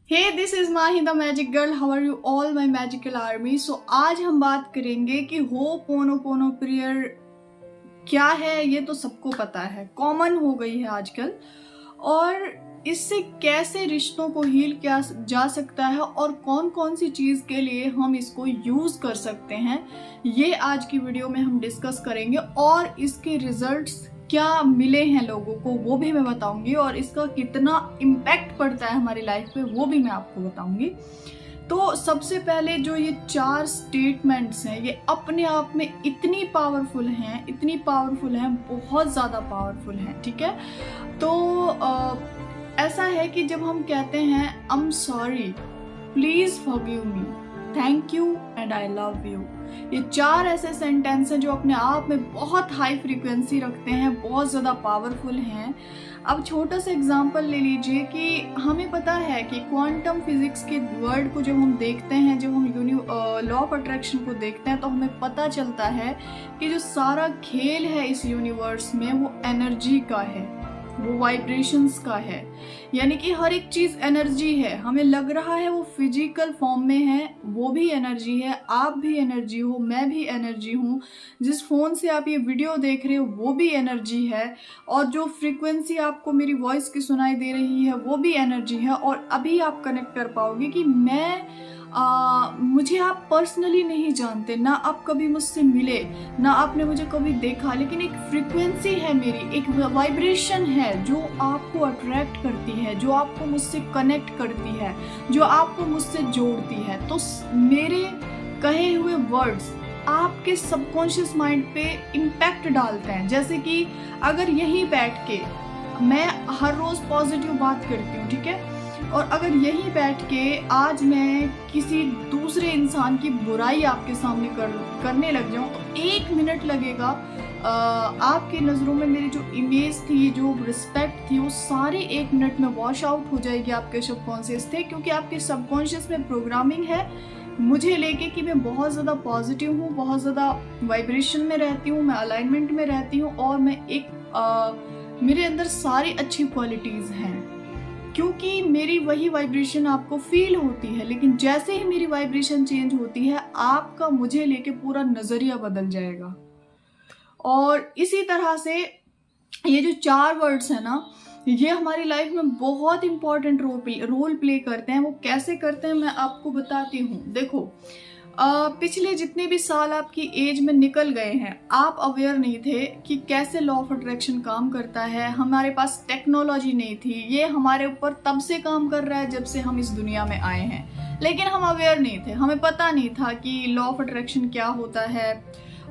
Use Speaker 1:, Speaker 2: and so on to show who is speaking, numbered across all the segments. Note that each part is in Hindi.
Speaker 1: Hey this is Mahi the magic girl, how are you all my magical army. So आज हम बात करेंगे कि होपोनोपोनो प्रेयर क्या है। ये तो सबको पता है, कॉमन हो गई है आजकल, और इससे कैसे रिश्तों को हील किया जा सकता है और कौन कौन सी चीज़ के लिए हम इसको यूज़ कर सकते हैं, ये आज की वीडियो में हम डिस्कस करेंगे। और इसके रिजल्ट्स क्या मिले हैं लोगों को वो भी मैं बताऊंगी, और इसका कितना इम्पैक्ट पड़ता है हमारी लाइफ पे वो भी मैं आपको बताऊंगी। तो सबसे पहले जो ये 4 स्टेटमेंट्स हैं, ये अपने आप में इतनी पावरफुल हैं, बहुत ज़्यादा पावरफुल हैं, ठीक है। तो ऐसा है कि जब हम कहते हैं आई am sorry, please forgive me, thank you and I love you, ये 4 ऐसे सेंटेंस हैं जो अपने आप में बहुत हाई फ्रीक्वेंसी रखते हैं, बहुत ज़्यादा पावरफुल हैं। अब छोटा सा एग्जांपल ले लीजिए कि हमें पता है कि क्वांटम फिजिक्स के वर्ड को जब हम देखते हैं, जब हम लॉ ऑफ अट्रैक्शन को देखते हैं, तो हमें पता चलता है कि जो सारा खेल है इस यूनिवर्स में वो एनर्जी का है, वो वाइब्रेशंस का है। यानी कि हर एक चीज एनर्जी है। हमें लग रहा है वो फिजिकल फॉर्म में है, वो भी एनर्जी है। आप भी एनर्जी हो, मैं भी एनर्जी हूँ। जिस फोन से आप ये वीडियो देख रहे हो वो भी एनर्जी है, और जो फ्रीक्वेंसी आपको मेरी वॉइस की सुनाई दे रही है वो भी एनर्जी है। और अभी आप कनेक्ट कर पाओगे कि मुझे आप पर्सनली नहीं जानते, ना आप कभी मुझसे मिले, ना आपने मुझे कभी देखा, लेकिन एक फ्रीक्वेंसी है मेरी, एक वाइब्रेशन है जो आपको अट्रैक्ट करती है, जो आपको मुझसे कनेक्ट करती है, जो आपको मुझसे जोड़ती है। तो मेरे कहे हुए वर्ड्स आपके सबकॉन्शियस माइंड पे इम्पैक्ट डालते हैं। जैसे कि अगर यहीं बैठ के मैं हर रोज पॉजिटिव बात करती हूँ, ठीक है, और अगर यहीं बैठ के आज मैं किसी दूसरे इंसान की बुराई आपके सामने करने लग जाऊं, तो 1 मिनट लगेगा, आपकी नज़रों में मेरी जो इमेज थी, जो रिस्पेक्ट थी, वो सारी 1 मिनट में वॉश आउट हो जाएगी आपके सबकॉन्शियस से। क्योंकि आपके सबकॉन्शियस में प्रोग्रामिंग है मुझे लेके कि मैं बहुत ज़्यादा पॉजिटिव हूँ, बहुत ज़्यादा वाइब्रेशन में रहती हूँ, मैं अलाइनमेंट में रहती हूँ, और मैं मेरे अंदर सारी अच्छी क्वालिटीज़ हैं, क्योंकि मेरी वही वाइब्रेशन आपको फील होती है। लेकिन जैसे ही मेरी वाइब्रेशन चेंज होती है, आपका मुझे लेके पूरा नज़रिया बदल जाएगा। और इसी तरह से ये जो 4 वर्ड्स हैं ना, ये हमारी लाइफ में बहुत इंपॉर्टेंट रोल प्ले करते हैं। वो कैसे करते हैं मैं आपको बताती हूँ। देखो, पिछले जितने भी साल आपकी एज में निकल गए हैं, आप अवेयर नहीं थे कि कैसे लॉ ऑफ अट्रैक्शन काम करता है। हमारे पास टेक्नोलॉजी नहीं थी, ये हमारे ऊपर तब से काम कर रहा है जब से हम इस दुनिया में आए हैं। लेकिन हम अवेयर नहीं थे, हमें पता नहीं था कि लॉ ऑफ अट्रैक्शन क्या होता है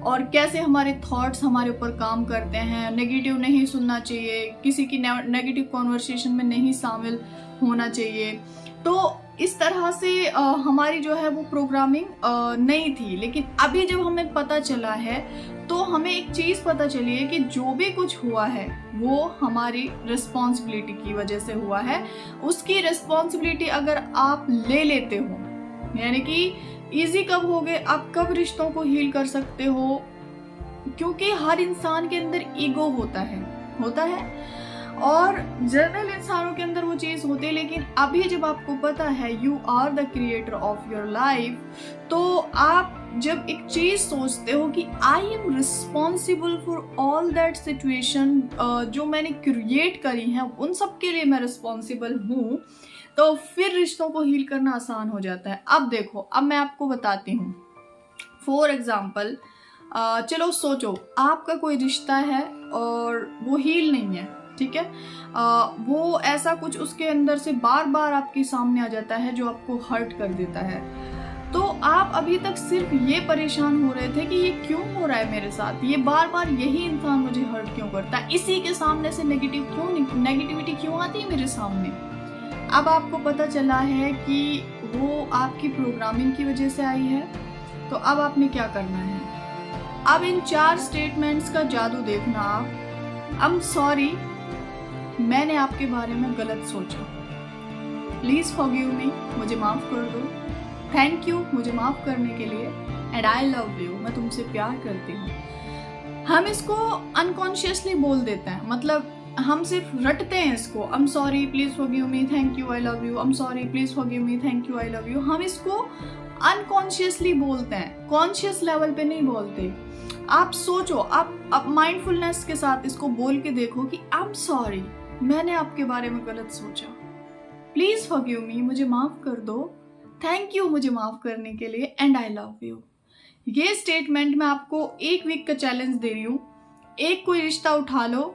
Speaker 1: और कैसे हमारे थॉट्स हमारे ऊपर काम करते हैं। नेगेटिव नहीं सुनना चाहिए, किसी की नेगेटिव कॉन्वर्सेशन में नहीं शामिल होना चाहिए। तो इस तरह से हमारी जो है वो प्रोग्रामिंग नहीं थी। लेकिन अभी जब हमें पता चला है, तो हमें एक चीज़ पता चली है कि जो भी कुछ हुआ है वो हमारी रिस्पॉन्सिबिलिटी की वजह से हुआ है। उसकी रिस्पॉन्सिबिलिटी अगर आप ले लेते हो, यानी कि ईजी कब हो गए, आप कब रिश्तों को हील कर सकते हो। क्योंकि हर इंसान के अंदर ईगो होता है, और जनरल इंसानों के अंदर वो चीज़ होती है। लेकिन अभी जब आपको पता है you are the creator of your life, तो आप जब एक चीज़ सोचते हो कि I am responsible for all that situation जो मैंने क्रिएट करी हैं, उन सब के लिए मैं रिस्पॉन्सिबल हूँ, तो फिर रिश्तों को हील करना आसान हो जाता है। अब देखो, अब मैं आपको बताती हूँ। फॉर एग्जाम्पल, चलो सोचो आपका कोई रिश्ता है और वो हील नहीं है, ठीक है। वो ऐसा कुछ उसके अंदर से बार बार आपके सामने आ जाता है जो आपको हर्ट कर देता है। तो आप अभी तक सिर्फ ये परेशान हो रहे थे कि ये क्यों हो रहा है मेरे साथ, ये बार बार यही इंसान मुझे हर्ट क्यों करता है, इसी के सामने से नेगेटिविटी क्यों आती है मेरे सामने। अब आपको पता चला है कि वो आपकी प्रोग्रामिंग की वजह से आई है। तो अब आपने क्या करना है, अब इन 4 स्टेटमेंट्स का जादू देखना आप। आई एम सॉरी, मैंने आपके बारे में गलत सोचा, प्लीज फॉरगिव मी, मुझे माफ कर दो, थैंक यू मुझे माफ करने के लिए, एंड आई लव यू, मैं तुमसे प्यार करती हूँ। हम इसको अनकॉन्शियसली बोल देते हैं, मतलब हम सिर्फ रटते हैं इसको, आई am sorry please forgive me, thank you, I love you, I am sorry please forgive me, thank you, I love you. हम इसको अनकॉन्शियसली बोलते हैं, कॉन्शियस लेवल पे नहीं बोलते। आप सोचो, आप माइंडफुलनेस के साथ इसको बोल के देखो कि आई एम सॉरी, मैंने आपके बारे में गलत सोचा, प्लीज फॉरगिव मी, मुझे माफ कर दो, थैंक यू मुझे माफ करने के लिए, एंड आई लव यू। ये स्टेटमेंट मैं आपको 1 वीक का चैलेंज दे रही हूँ। एक कोई रिश्ता उठा लो,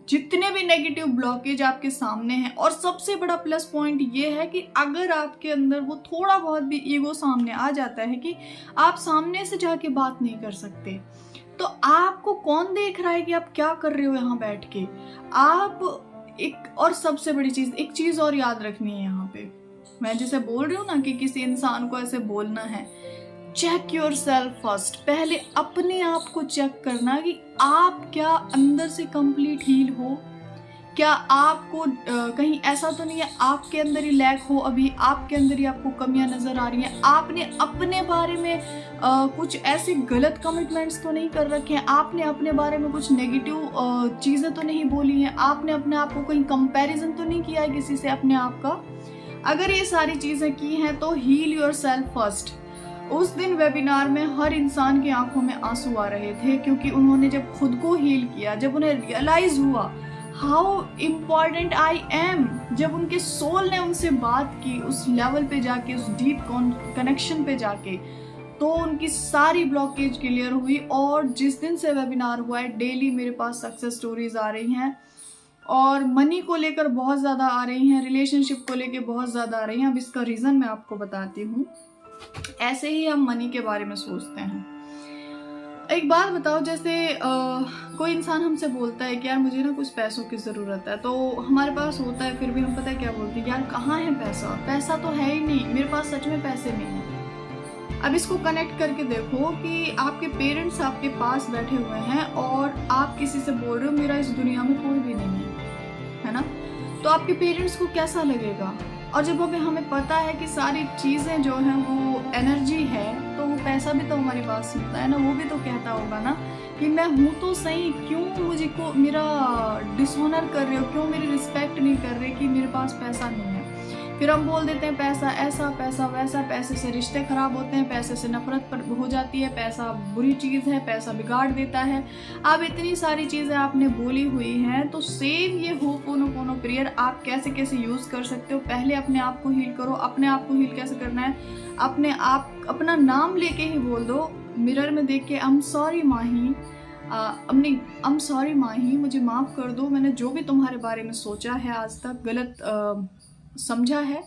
Speaker 1: जितने भी नेगेटिव ब्लॉकेज आपके सामने हैं, और सबसे बड़ा प्लस पॉइंट ये है कि अगर आपके अंदर वो थोड़ा बहुत भी ईगो सामने आ जाता है कि आप सामने से जाके बात नहीं कर सकते, तो आपको कौन देख रहा है कि आप क्या कर रहे हो यहाँ बैठ के। आप एक और सबसे बड़ी चीज, एक चीज और याद रखनी है यहाँ पे, मैं जैसे बोल रही हूँ ना कि किसी इंसान को ऐसे बोलना है, चेक योर सेल्फ फर्स्ट। पहले अपने आप को चेक करना कि आप क्या अंदर से कंप्लीट हील हो, क्या आपको कहीं ऐसा तो नहीं है आपके अंदर ही लैक हो, अभी आपके अंदर ही आपको कमियां नजर आ रही हैं, आपने अपने बारे में कुछ ऐसे गलत कमिटमेंट्स तो नहीं कर रखे हैं, आपने अपने बारे में कुछ नेगेटिव चीजें तो नहीं बोली हैं, आपने अपने आप को कहीं कंपैरिजन तो नहीं किया है किसी से अपने आप का। अगर ये सारी चीजें की हैं तो हील योर सेल्फ फर्स्ट। उस दिन वेबिनार में हर इंसान की आंखों में आंसू आ रहे थे, क्योंकि उन्होंने जब खुद को हील किया, जब उन्हें रियलाइज हुआ हाउ इम्पॉर्टेंट आई एम, जब उनके सोल ने उनसे बात की उस लेवल पे जाके, उस डीप कनेक्शन पे जाके, तो उनकी सारी ब्लॉकेज क्लियर हुई। और जिस दिन से वेबिनार हुआ है, डेली मेरे पास सक्सेस स्टोरीज आ रही हैं, और मनी को लेकर बहुत ज़्यादा आ रही हैं, रिलेशनशिप को लेकर बहुत ज़्यादा आ रही हैं। अब इसका रीज़न मैं आपको बताती हूँ। ऐसे ही हम मनी के बारे में सोचते हैं। एक बात बताओ, जैसे कोई इंसान हमसे बोलता है कि यार मुझे ना कुछ पैसों की ज़रूरत है, तो हमारे पास होता है, फिर भी हम पता है क्या बोलते हैं, यार कहाँ है पैसा, पैसा तो है ही नहीं, मेरे पास सच में पैसे नहीं हैं। अब इसको कनेक्ट करके देखो कि आपके पेरेंट्स आपके पास बैठे हुए हैं और आप किसी से बोल रहे हो मेरा इस दुनिया में कोई भी नहीं है ना, तो आपके पेरेंट्स को कैसा लगेगा। और जब हमें पता है कि सारी चीज़ें जो हैं वो एनर्जी है, तो वो पैसा भी तो हमारे पास मिलता है ना, वो भी तो कहता होगा ना कि मैं हूँ तो सही, क्यों मुझे को मेरा डिसऑनर कर रहे हो, क्यों मेरी रिस्पेक्ट नहीं कर रहे कि मेरे पास पैसा नहीं है। फिर हम बोल देते हैं पैसा ऐसा, पैसा वैसा, पैसे से रिश्ते खराब होते हैं, पैसे से नफरत हो जाती है, पैसा बुरी चीज़ है, पैसा बिगाड़ देता है। अब इतनी सारी चीज़ें आपने बोली हुई हैं, तो सेम ये होपोनोपोनो प्रेयर आप कैसे कैसे यूज़ कर सकते हो। पहले अपने आप को हील करो। अपने आप को हील कैसे करना है, अपना नाम लेके ही बोल दो, मिरर में देख के, I am sorry Mahi, I am sorry Mahi, मुझे माफ़ कर दो, मैंने जो भी तुम्हारे बारे में सोचा है आज तक, गलत समझा है,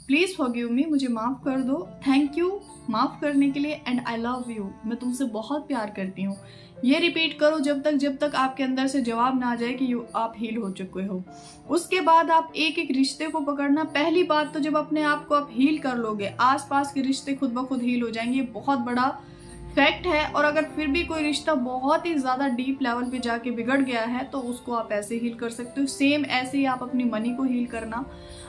Speaker 1: प्लीज़ फॉरगिव मी, मुझे माफ़ कर दो, थैंक यू माफ़ करने के लिए, एंड आई लव यू, मैं तुमसे बहुत प्यार करती हूँ। ये रिपीट करो जब तक आपके अंदर से जवाब ना आ जाए कि आप हील हो चुके हो। उसके बाद आप एक एक रिश्ते को पकड़ना। पहली बात तो जब अपने आप को आप हील कर लोगे, आसपास के रिश्ते खुद ब खुद हील हो जाएंगे, बहुत बड़ा फैक्ट है। और अगर फिर भी कोई रिश्ता बहुत ही ज़्यादा डीप लेवल पे जाके बिगड़ गया है, तो उसको आप ऐसे हील कर सकते हो। सेम ऐसे ही आप अपनी मनी को हील करना,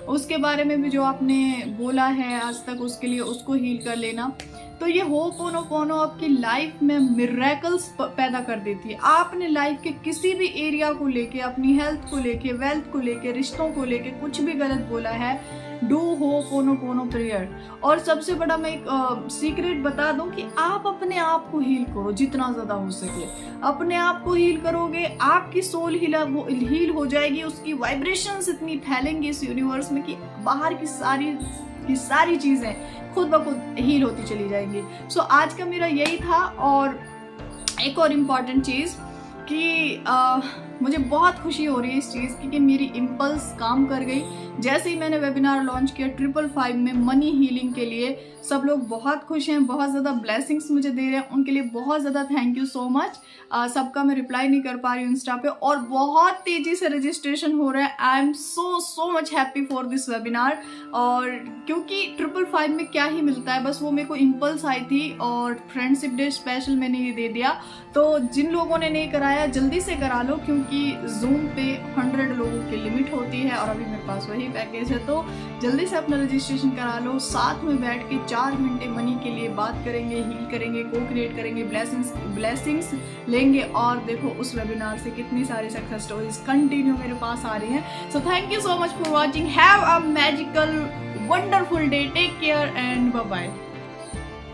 Speaker 1: उसके बारे में भी जो आपने बोला है आज तक, उसके लिए उसको हील कर लेना। तो ये होपोनोपोनो आपकी लाइफ में मिरेकल्स पैदा कर देती है। आपने लाइफ के किसी भी एरिया को लेके, अपनी हेल्थ को लेके, वेल्थ को लेके, रिश्तों को लेके कुछ भी गलत बोला है, डू होपोनोपोनो प्रेयर। और सबसे बड़ा मैं एक सीक्रेट बता दूं कि आप अपने आप को हील करो जितना ज़्यादा हो सके। अपने आप को हील करोगे, आपकी सोल हील हो जाएगी, उसकी वाइब्रेशंस इतनी फैलेंगी इस यूनिवर्स में कि बाहर की सारी चीज़ें खुद ब खुद हील होती चली जाएंगी। सो आज का मेरा यही था। और एक और इम्पॉर्टेंट चीज़ कि मुझे बहुत खुशी हो रही है इस चीज़ की कि मेरी इम्पल्स काम कर गई। जैसे ही मैंने वेबिनार लॉन्च किया 555 में मनी हीलिंग के लिए, सब लोग बहुत खुश हैं, बहुत ज़्यादा ब्लेसिंग्स मुझे दे रहे हैं, उनके लिए बहुत ज़्यादा थैंक यू सो मच। सबका मैं रिप्लाई नहीं कर पा रही हूँ इंस्टा पे, और बहुत तेज़ी से रजिस्ट्रेशन हो रहा है। I am so much happy for this webinar. और क्योंकि 555 में क्या ही मिलता है, बस वो मेरे को इम्पल्स आई थी और फ्रेंडशिप डे स्पेशल मैंने ये दे दिया। तो जिन लोगों ने नहीं कराया जल्दी से करा लो, क्योंकि क्योंकि जूम पे 100 लोगों की लिमिट होती है और अभी मेरे पास वही पैकेज है। तो जल्दी से अपना रजिस्ट्रेशन करा लो, साथ में बैठ के 4 घंटे मनी के लिए बात करेंगे, हील करेंगे, को क्रिएट करेंगे, ब्लेसिंग्स लेंगे। और देखो उस वेबिनार से कितनी सारी सक्सेस स्टोरीज कंटिन्यू मेरे पास आ रही हैं। So thank you so much for watching, have a magical wonderful day, take care and bye bye.